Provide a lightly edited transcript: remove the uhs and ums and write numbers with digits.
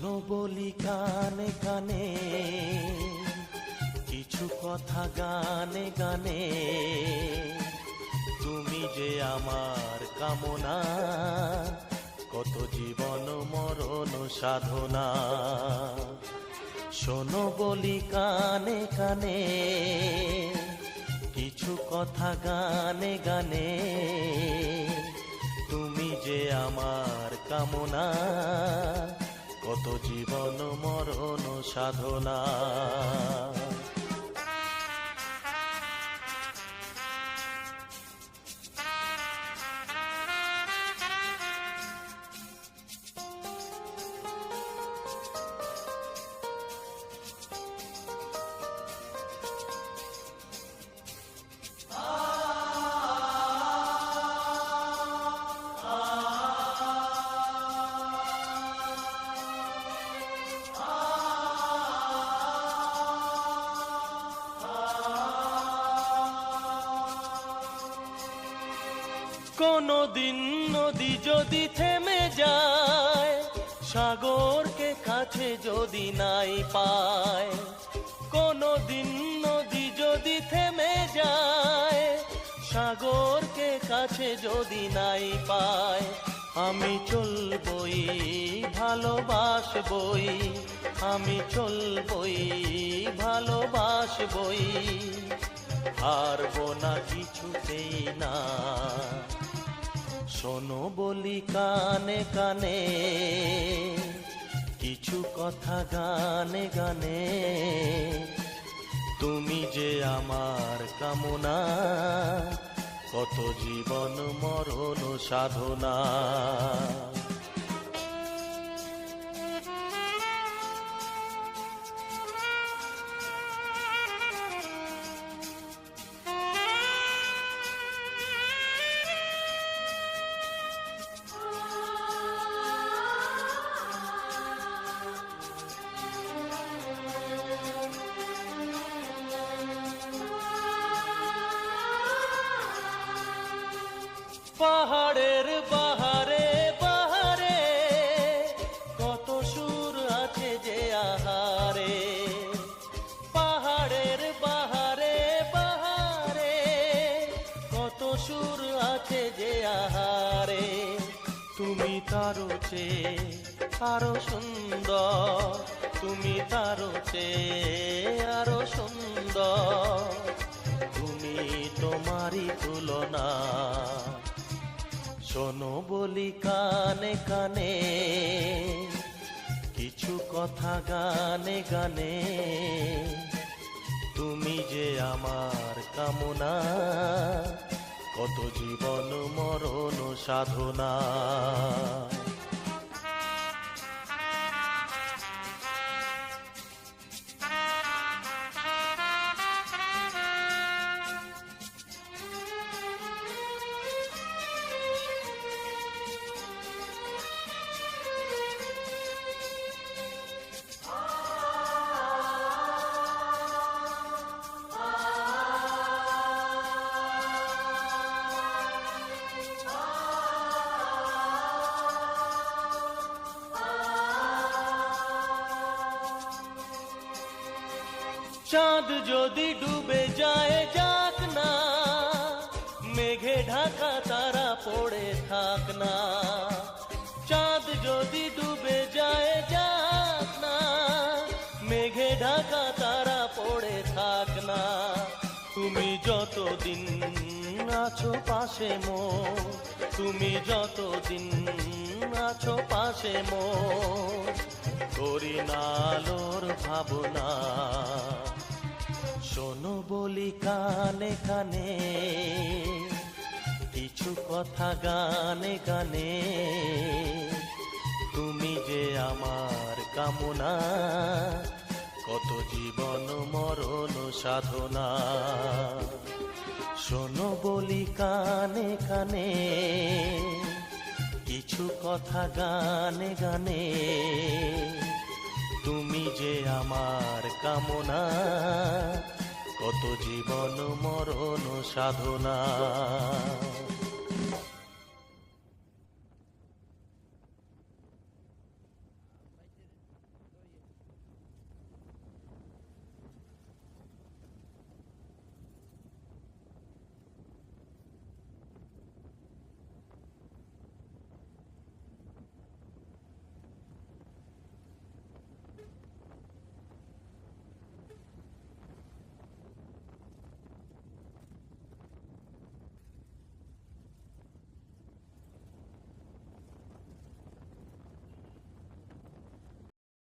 শোনো বলি কানে কানে, কিছু কথা গানে গানে। তুমি যে আমার কামনা, কত জীবন মরণ সাধনা। শোনো বলি কানে কানে, কিছু কথা গানে গানে। তুমি যে আমার কামনা, কত জীবন মরণ সাধনা। কোনদিন নদী যদি থেমে যায়, সাগরকে কাছে যদি নাই পায়। কোনদিন নদী যদি থেমে যায়, সাগরকে কাছে যদি নাই পায়। আমি চলবই ভালোবাসবই, আমি চলবই ভালোবাসবই। হারবো না কিছুতেই না। শোনো বলি কানে কানে, কিছু কথা গানে গানে। তুমি যে আমার কামনা, কত জীবন মরণ সাধনা। পাহাড়ের বাহারে বাহারে, কত সুর আছে যে আহারে। পাহাড়ের বাহারে বাহারে, কত সুর আছে যে আহারে। তুমি তারও চেয়ে আরো সুন্দর, তুমি তারও চেয়ে আরো সুন্দর। তুমি তোমারই তুলনা। শোনো বলি কানে কানে, কিছু কথা গানে গানে। তুমি যে আমার কামনা, কত জীবন মরণ সাধনা। চাঁদ যদি ডুবে যায় যাক না, মেঘে ঢাকা তারা পড়ে থাক না। চাঁদ যদি ডুবে যায় যাক না, মেঘে ঢাকা তারা পড়ে থাক না। তুমি যতদিন আছো পাশে মোর, তুমি যতদিন আছো পাশে মোর, করি না আলোর ভাবনা। শোনো বলি কানে কানে, কিছু কথা গানে গানে। তুমি যে আমার কামনা, কত জীবন মরণ সাধনা। শোনো বলি কানে কানে, কিছু কথা গানে গানে। তুমি যে আমার কামনা, কত জীবন মরণ সাধনা।